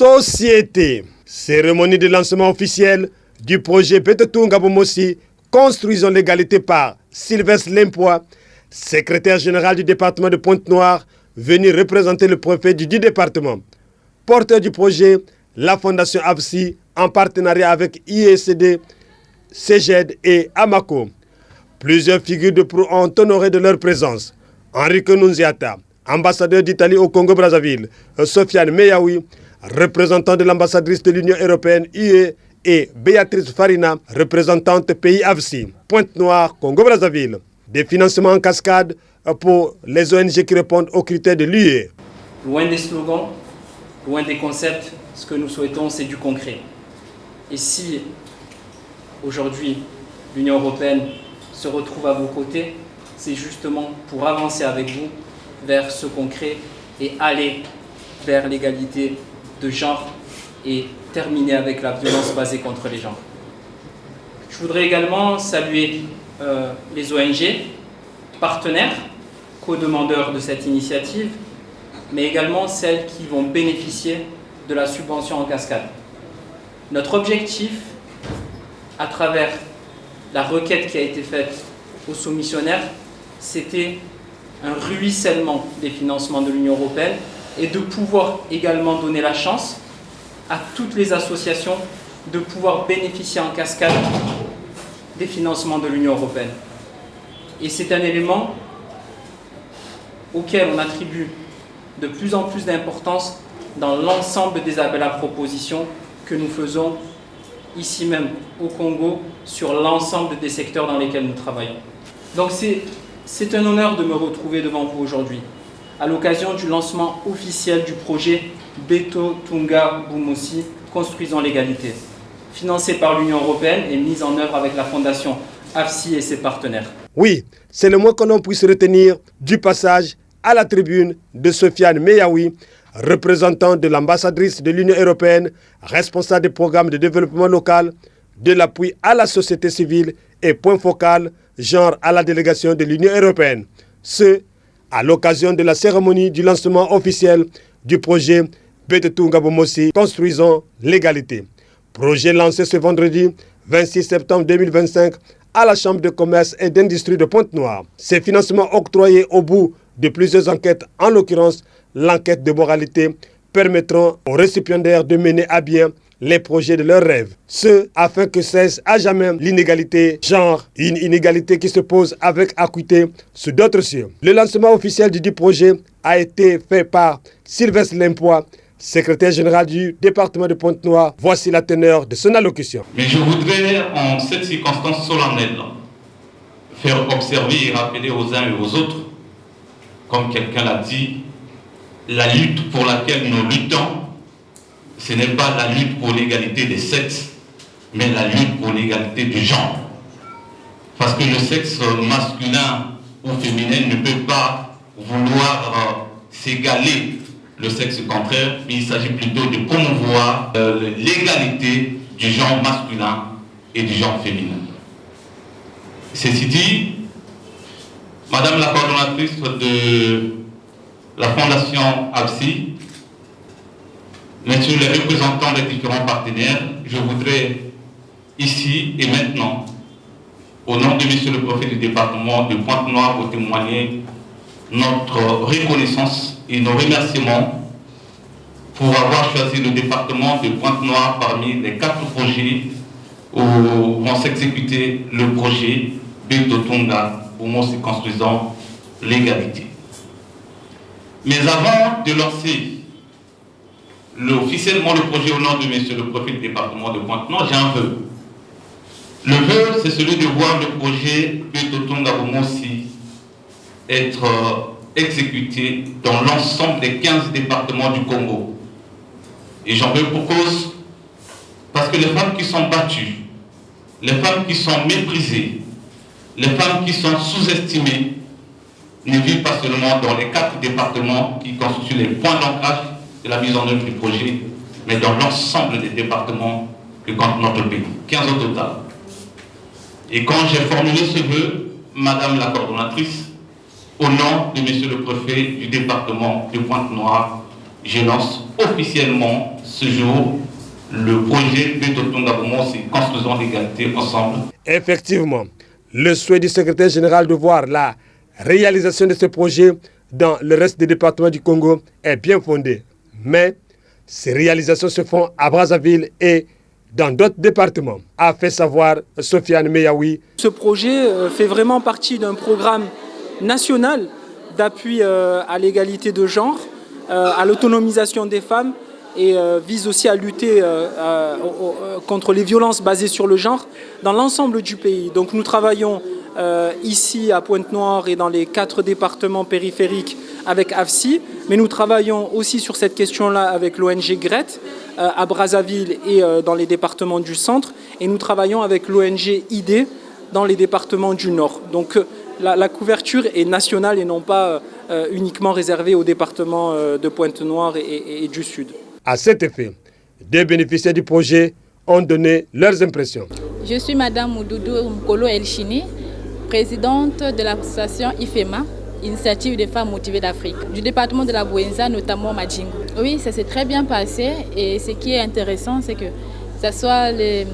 Société. Cérémonie de lancement officiel du projet Betetunga Bomossi, Construisons l'égalité par Sylvestre Lempois, secrétaire général du département de Pointe-Noire, venu représenter le préfet du département. Porteur du projet, la fondation AFSI, en partenariat avec IECD, CEGED et Amaco. Plusieurs figures de proue ont honoré de leur présence. Enrico Nunziata, ambassadeur d'Italie au Congo-Brazzaville, Sofiane Meyaoui, représentant de l'ambassadrice de l'Union européenne UE, et Béatrice Farina, représentante pays AFSI, Pointe-Noire, Congo-Brazzaville. Des financements en cascade pour les ONG qui répondent aux critères de l'UE. Loin des slogans, loin des concepts, ce que nous souhaitons, c'est du concret. Et si aujourd'hui l'Union européenne se retrouve à vos côtés, c'est justement pour avancer avec vous vers ce concret et aller vers l'égalité de genre et terminer avec la violence basée contre les genres. Je voudrais également saluer les ONG, partenaires, co-demandeurs de cette initiative, mais également celles qui vont bénéficier de la subvention en cascade. Notre objectif, à travers la requête qui a été faite aux soumissionnaires, c'était un ruissellement des financements de l'Union européenne et de pouvoir également donner la chance à toutes les associations de pouvoir bénéficier en cascade des financements de l'Union européenne. Et c'est un élément auquel on attribue de plus en plus d'importance dans l'ensemble des appels à propositions que nous faisons ici même au Congo sur l'ensemble des secteurs dans lesquels nous travaillons. Donc c'est un honneur de me retrouver devant vous aujourd'hui à l'occasion du lancement officiel du projet Betetunga Bomossi, Construisons l'égalité, financé par l'Union européenne et mis en œuvre avec la fondation AFSI et ses partenaires. Oui, c'est le moins que l'on puisse retenir du passage à la tribune de Sofiane Meyaoui, représentant de l'ambassadrice de l'Union européenne, responsable des programmes de développement local, de l'appui à la société civile et point focal, genre à la délégation de l'Union européenne. Ce, à l'occasion de la cérémonie du lancement officiel du projet Betetunga Bomossi, Construisons l'égalité. Projet lancé ce vendredi 26 septembre 2025 à la Chambre de commerce et d'industrie de Pointe-Noire. Ces financements octroyés au bout de plusieurs enquêtes, en l'occurrence l'enquête de moralité, permettront aux récipiendaires de mener à bien les projets de leurs rêves. Ce, afin que cesse à jamais l'inégalité genre, une inégalité qui se pose avec acuité sur d'autres cieux. Le lancement officiel du projet a été fait par Sylvestre Lempois, secrétaire général du département de Pointe-Noire. Voici la teneur de son allocution. Mais je voudrais, en cette circonstance solennelle, faire observer et rappeler aux uns et aux autres, comme quelqu'un l'a dit, la lutte pour laquelle nous luttons, ce n'est pas la lutte pour l'égalité des sexes, mais la lutte pour l'égalité du genre. Parce que le sexe masculin ou féminin ne peut pas vouloir s'égaler le sexe contraire, mais il s'agit plutôt de promouvoir l'égalité du genre masculin et du genre féminin. Ceci dit, Madame la coordonnatrice de la Fondation AFSI, Messieurs les représentants des différents partenaires, je voudrais ici et maintenant, au nom de Monsieur le préfet du département de Pointe-Noire, vous témoigner notre reconnaissance et nos remerciements pour avoir choisi le département de Pointe-Noire parmi les 4 projets où vont s'exécuter le projet Betetunga Bomossi, Construisons l'égalité. Mais avant de lancer officiellement le projet au nom de Monsieur le préfet du département de Pointe-Noire, j'ai un vœu. Le vœu, c'est celui de voir le projet Betetunga Bomossi être exécuté dans l'ensemble des 15 départements du Congo. Et j'en veux pour cause, parce que les femmes qui sont battues, les femmes qui sont méprisées, les femmes qui sont sous-estimées, ne vivent pas seulement dans les 4 départements qui constituent les points d'ancrage de la mise en œuvre du projet, mais dans l'ensemble des départements que compte notre pays, 15 au total. Et quand j'ai formulé ce vœu, Madame la coordonnatrice, au nom de Monsieur le préfet du département de Pointe-Noire, je lance officiellement ce jour, le projet Betotonga Bomo, c'est construisons l'égalité ensemble. Effectivement, le souhait du secrétaire général de voir la réalisation de ce projet dans le reste des départements du Congo est bien fondé. Mais ces réalisations se font à Brazzaville et dans d'autres départements, a fait savoir Sofiane Meyaoui. Ce projet fait vraiment partie d'un programme national d'appui à l'égalité de genre, à l'autonomisation des femmes et vise aussi à lutter contre les violences basées sur le genre dans l'ensemble du pays. Donc nous travaillons ici à Pointe-Noire et dans les 4 départements périphériques avec AFSI, mais nous travaillons aussi sur cette question-là avec l'ONG GRET à Brazzaville et dans les départements du centre, et nous travaillons avec l'ONG ID dans les départements du nord. Donc la couverture est nationale et non pas uniquement réservée aux départements de Pointe-Noire et du sud. À cet effet, des bénéficiaires du projet ont donné leurs impressions. Je suis Madame Moudoudou Mkolo Elchini, présidente de l'association IFEMA, Initiative des femmes motivées d'Afrique, du département de la Bouenza, notamment Madjingo. Oui, ça s'est très bien passé et ce qui est intéressant, c'est que ce soit les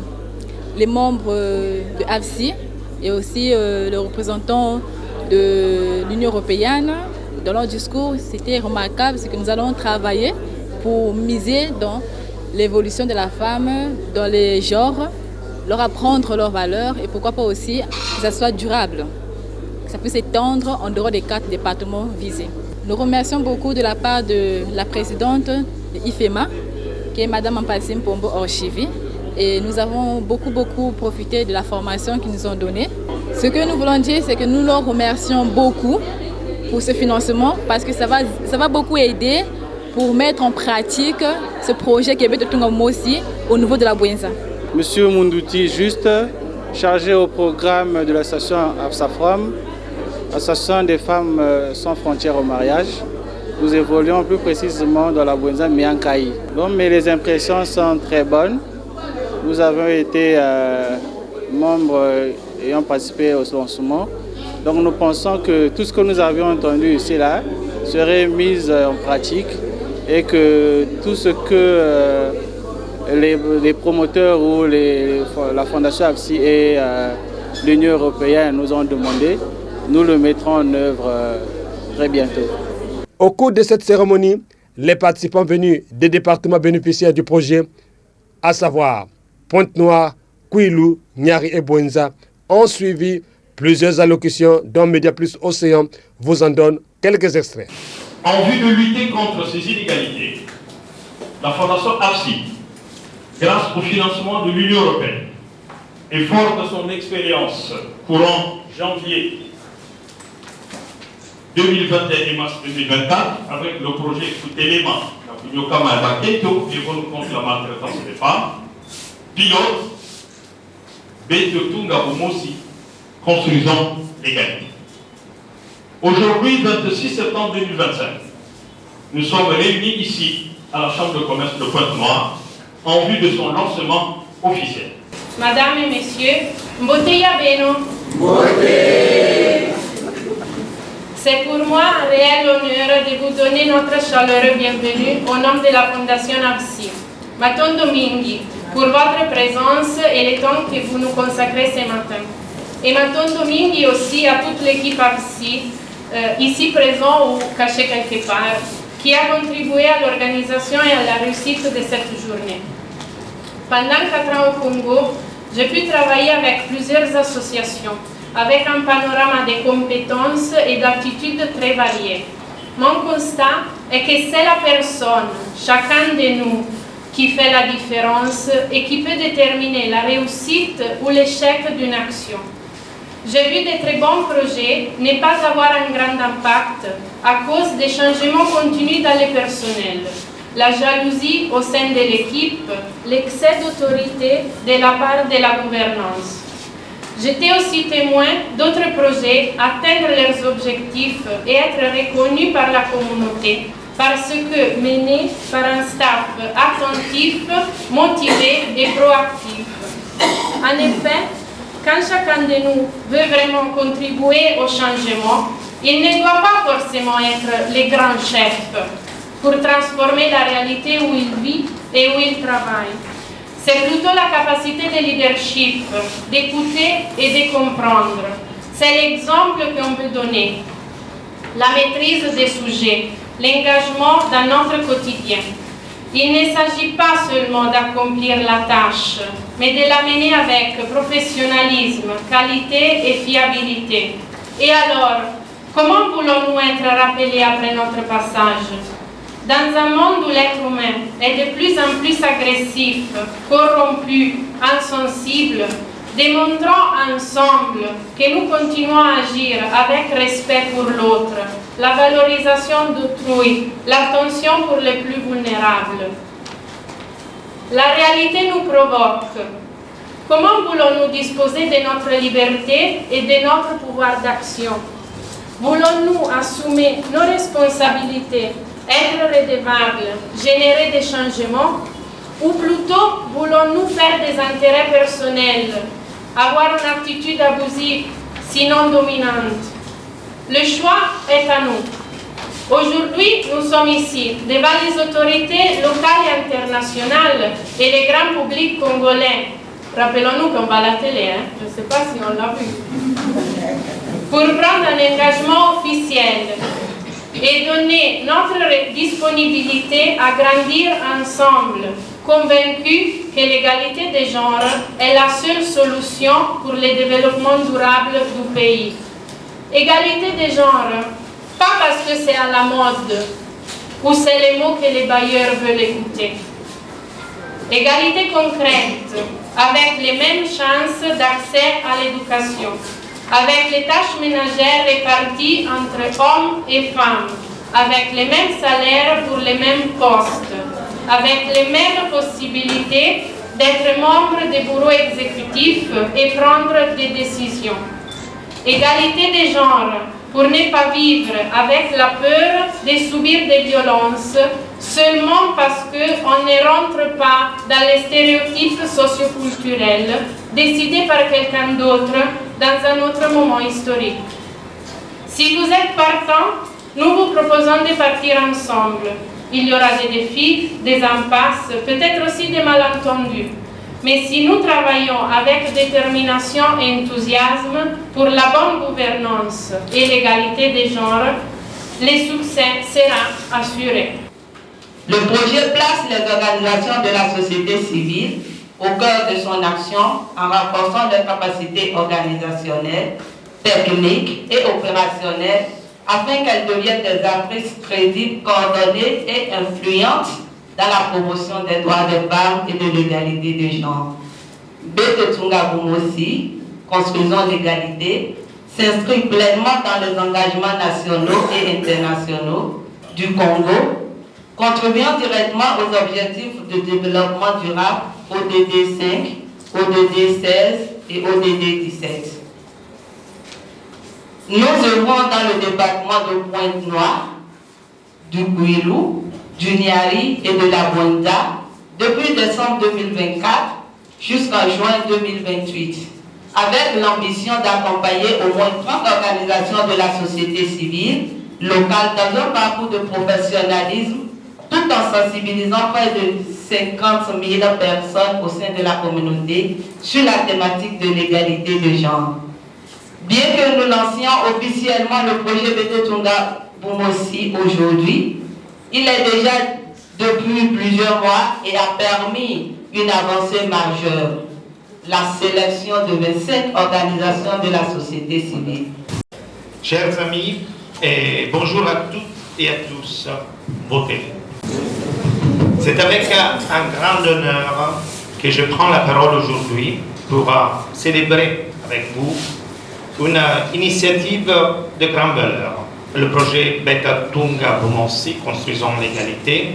membres de AFSI et aussi le représentant de l'Union européenne. Dans leur discours, c'était remarquable, c'est que nous allons travailler pour miser dans l'évolution de la femme, dans les genres, leur apprendre leurs valeurs et pourquoi pas aussi que ça soit durable, que ça puisse s'étendre en dehors des 4 départements visés. Nous remercions beaucoup de la part de la présidente de IFEMA, qui est Madame Ampassim Pombo Orchivi, et nous avons beaucoup profité de la formation qu'ils nous ont donnée. Ce que nous voulons dire, c'est que nous leur remercions beaucoup pour ce financement parce que ça va beaucoup aider pour mettre en pratique ce projet Québec de Tungamo aussi au niveau de la Bouenza. Monsieur Moundouti, juste chargé au programme de l'association AFSAFROM, Association des femmes sans frontières au mariage. Nous évoluons plus précisément dans la Bouenza Miankaï. Mais les impressions sont très bonnes. Nous avons été membres ayant participé au lancement. Donc nous pensons que tout ce que nous avions entendu ici là serait mis en pratique et que tout ce que les promoteurs ou la Fondation AFSI et l'Union européenne nous ont demandé, nous le mettrons en œuvre très bientôt. Au cours de cette cérémonie, les participants venus des départements bénéficiaires du projet, à savoir Pointe-Noire, Kouilou, Niari et Bouenza, ont suivi plusieurs allocutions dont Média Plus Océan vous en donne quelques extraits. En vue de lutter contre ces inégalités, la Fondation AFSI, grâce au financement de l'Union européenne, et fort de son expérience courant janvier 2021 et mars 2024, avec le projet Soutelema, la Union Kamada Keto, qui vont contre la maltraitance des femmes, pilote, Betotunga Bomosi, construisons l'égalité. Aujourd'hui, 26 septembre 2025, nous sommes réunis ici, à la Chambre de commerce de Pointe-Noire, en vue de son lancement officiel. Madame et Messieurs, Mboteya Beno. C'est pour moi un réel honneur de vous donner notre chaleureux bienvenue au nom de la Fondation AFSI. Matondo Mingi, pour votre présence et le temps que vous nous consacrez ce matin. Et Matondo Mingi aussi à toute l'équipe AFSI, ici présent ou caché quelque part, qui a contribué à l'organisation et à la réussite de cette journée. Pendant 4 ans au Congo, j'ai pu travailler avec plusieurs associations, avec un panorama de compétences et d'attitudes très variées. Mon constat est que c'est la personne, chacun de nous, qui fait la différence et qui peut déterminer la réussite ou l'échec d'une action. J'ai vu de très bons projets ne pas avoir un grand impact à cause des changements continus dans le personnel, la jalousie au sein de l'équipe, l'excès d'autorité de la part de la gouvernance. J'étais aussi témoin d'autres projets atteindre leurs objectifs et être reconnus par la communauté parce que menés par un staff attentif, motivé et proactif. En effet, quand chacun de nous veut vraiment contribuer au changement, il ne doit pas forcément être le grand chef pour transformer la réalité où il vit et où ils travaillent. C'est plutôt la capacité de leadership, d'écouter et de comprendre. C'est l'exemple qu'on peut donner. La maîtrise des sujets, l'engagement dans notre quotidien. Il ne s'agit pas seulement d'accomplir la tâche, mais de la mener avec professionnalisme, qualité et fiabilité. Et alors, comment voulons-nous être rappelés après notre passage? Dans un monde où l'être humain est de plus en plus agressif, corrompu, insensible, démontrons ensemble que nous continuons à agir avec respect pour l'autre, la valorisation d'autrui, l'attention pour les plus vulnérables. La réalité nous provoque. Comment voulons-nous disposer de notre liberté et de notre pouvoir d'action? Voulons-nous assumer nos responsabilités, être redevables, générer des changements? Ou plutôt, voulons-nous faire des intérêts personnels, avoir une attitude abusive, sinon dominante? Le choix est à nous. Aujourd'hui, nous sommes ici, devant les autorités locales et internationales et les grands publics congolais. Rappelons-nous qu'on va à la télé, je ne sais pas si on l'a vu. Pour prendre un engagement officiel et donner notre disponibilité à grandir ensemble, convaincus que l'égalité des genres est la seule solution pour le développement durable du pays. Égalité des genres, pas parce que c'est à la mode ou c'est les mots que les bailleurs veulent écouter. Égalité concrète, avec les mêmes chances d'accès à l'éducation, avec les tâches ménagères réparties entre hommes et femmes, avec les mêmes salaires pour les mêmes postes, avec les mêmes possibilités d'être membre des bureaux exécutifs et prendre des décisions. Égalité des genres, pour ne pas vivre avec la peur de subir des violences seulement parce qu'on ne rentre pas dans les stéréotypes socioculturels décidés par quelqu'un d'autre dans un autre moment historique. Si vous êtes partant, nous vous proposons de partir ensemble. Il y aura des défis, des impasses, peut-être aussi des malentendus. Mais si nous travaillons avec détermination et enthousiasme pour la bonne gouvernance et l'égalité des genres, le succès sera assuré. Le projet place les organisations de la société civile au cœur de son action en renforçant leurs capacités organisationnelles, techniques et opérationnelles afin qu'elles deviennent des actrices crédibles, coordonnées et influentes dans la promotion des droits des femmes et de l'égalité des genres. Betetunga Bumosi, Construisons l'égalité, s'inscrit pleinement dans les engagements nationaux et internationaux du Congo, contribuant directement aux objectifs de développement durable ODD 5, ODD 16 et ODD 17. Nous œuvrons dans le département de Pointe-Noire, du Kouilou, du Niari et de la Bwenda depuis décembre 2024 jusqu'en juin 2028, avec l'ambition d'accompagner au moins 30 organisations de la société civile locale dans un parcours de professionnalisme, tout en sensibilisant près de 50 000 personnes au sein de la communauté sur la thématique de l'égalité de genre. Bien que nous lancions officiellement le projet Betetunga Bumosi aujourd'hui, il est déjà depuis plusieurs mois et a permis une avancée majeure, la sélection de 27 organisations de la société civile. Chers amis, et bonjour à toutes et à tous, votez. C'est avec un grand honneur que je prends la parole aujourd'hui pour célébrer avec vous une initiative de grande valeur. Le projet Betetunga Bumosi, Construisons l'égalité,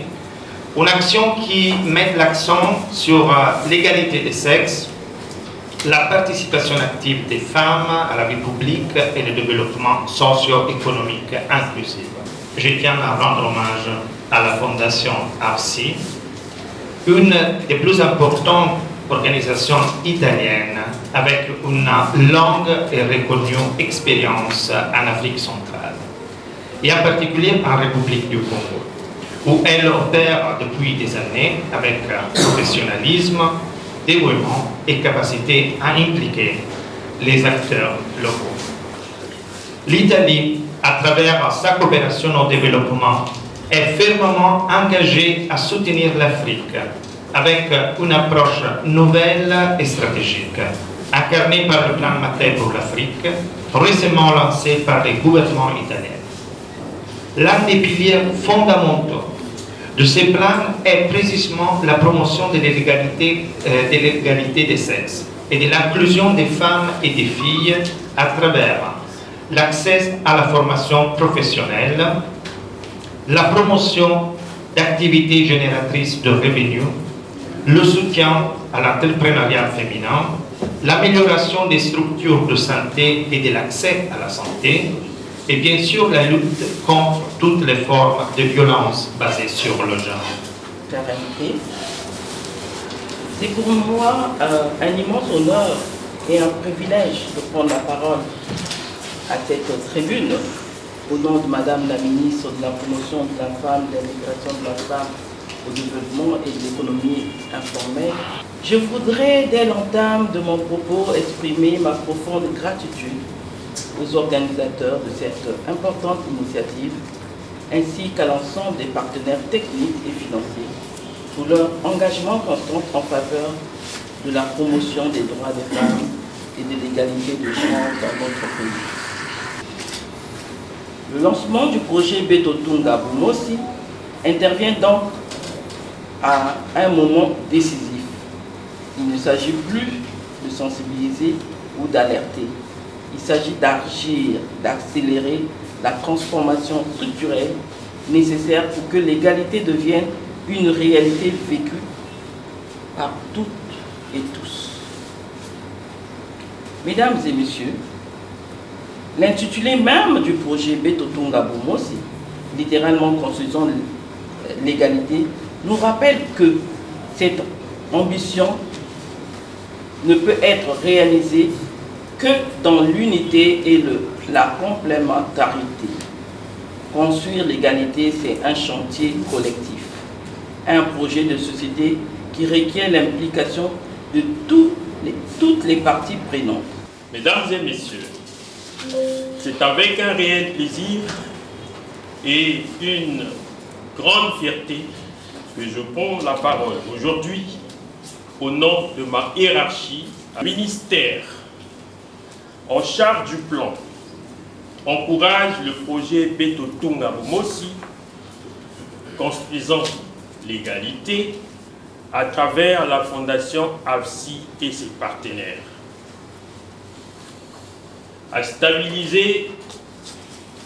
une action qui met l'accent sur l'égalité des sexes, la participation active des femmes à la vie publique et le développement socio-économique inclusif. Je tiens à rendre hommage à la Fondation AFSI, une des plus importantes organisations italiennes avec une longue et reconnue expérience en Afrique centrale, et en particulier en République du Congo. où elle opère depuis des années avec professionnalisme, dévouement et capacité à impliquer les acteurs locaux. L'Italie, à travers sa coopération au développement, est fermement engagée à soutenir l'Afrique avec une approche nouvelle et stratégique, incarnée par le plan Mattei pour l'Afrique, récemment lancé par les gouvernements italiens. L'un des piliers fondamentaux de ces plans est précisément la promotion de l'égalité des sexes et de l'inclusion des femmes et des filles à travers l'accès à la formation professionnelle, la promotion d'activités génératrices de revenus, le soutien à l'entrepreneuriat féminin, l'amélioration des structures de santé et de l'accès à la santé, et bien sûr la lutte contre toutes les formes de violence basées sur le genre. C'est pour moi un immense honneur et un privilège de prendre la parole à cette tribune au nom de Madame la ministre de la promotion de la femme, de l'intégration de la femme au développement et de l'économie informelle. Je voudrais, dès l'entame de mon propos, exprimer ma profonde gratitude aux organisateurs de cette importante initiative, ainsi qu'à l'ensemble des partenaires techniques et financiers, pour leur engagement constant en faveur de la promotion des droits des femmes et de l'égalité de genre dans notre pays. Le lancement du projet Beto Tunga Bumosi intervient donc à un moment décisif. Il ne s'agit plus de sensibiliser ou d'alerter. Il s'agit d'agir, d'accélérer la transformation structurelle nécessaire pour que l'égalité devienne une réalité vécue par toutes et tous. Mesdames et messieurs, l'intitulé même du projet Beto Tunga Bumosi, littéralement construisant l'égalité, nous rappelle que cette ambition ne peut être réalisée que dans l'unité et la complémentarité. Construire l'égalité, c'est un chantier collectif, un projet de société qui requiert l'implication de toutes les parties prenantes. Mesdames et messieurs, c'est avec un réel plaisir et une grande fierté que je prends la parole aujourd'hui au nom de ma hiérarchie, ministère en charge du plan encourage le projet Beto Tunga Bumosi, construisant l'égalité à travers la fondation AFSI et ses partenaires, à stabiliser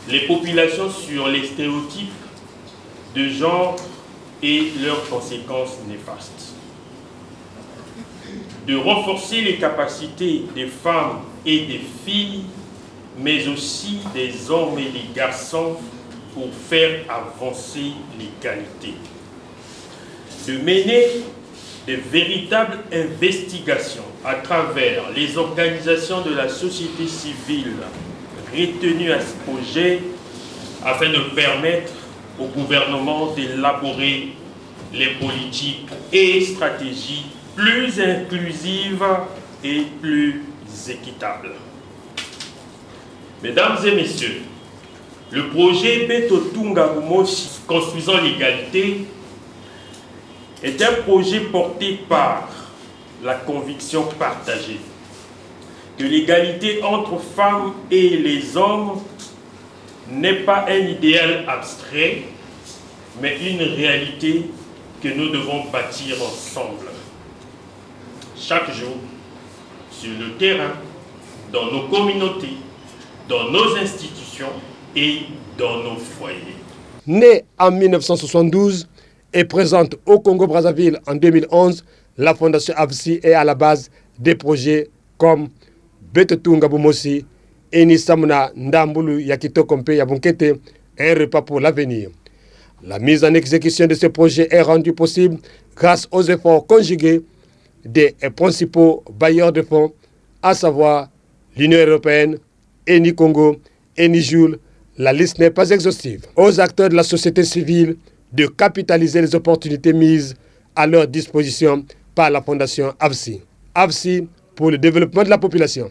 les populations sur les stéréotypes de genre et leurs conséquences néfastes, de renforcer les capacités des femmes et des filles, mais aussi des hommes et des garçons pour faire avancer l'égalité, de mener de véritables investigations à travers les organisations de la société civile retenues à ce projet afin de permettre au gouvernement d'élaborer les politiques et stratégies plus inclusives et plus équitables. Mesdames et messieurs, le projet Beto Tunga Bumosi, construisant l'égalité, est un projet porté par la conviction partagée que l'égalité entre femmes et les hommes n'est pas un idéal abstrait, mais une réalité que nous devons bâtir ensemble. Chaque jour, sur le terrain, dans nos communautés, dans nos institutions et dans nos foyers. Née en 1972 et présente au Congo-Brazzaville en 2011, la Fondation AFSI est à la base des projets comme Beto Tunga Bumosi, Eni Samuna Ndambulu Yakitokompe Yabunkete, un repas pour l'avenir. La mise en exécution de ce projet est rendue possible grâce aux efforts conjugués des principaux bailleurs de fonds, à savoir l'Union européenne, Eni Congo, Eni Joule. La liste n'est pas exhaustive. Aux acteurs de la société civile, de capitaliser les opportunités mises à leur disposition par la Fondation AFSI. AFSI pour le développement de la population.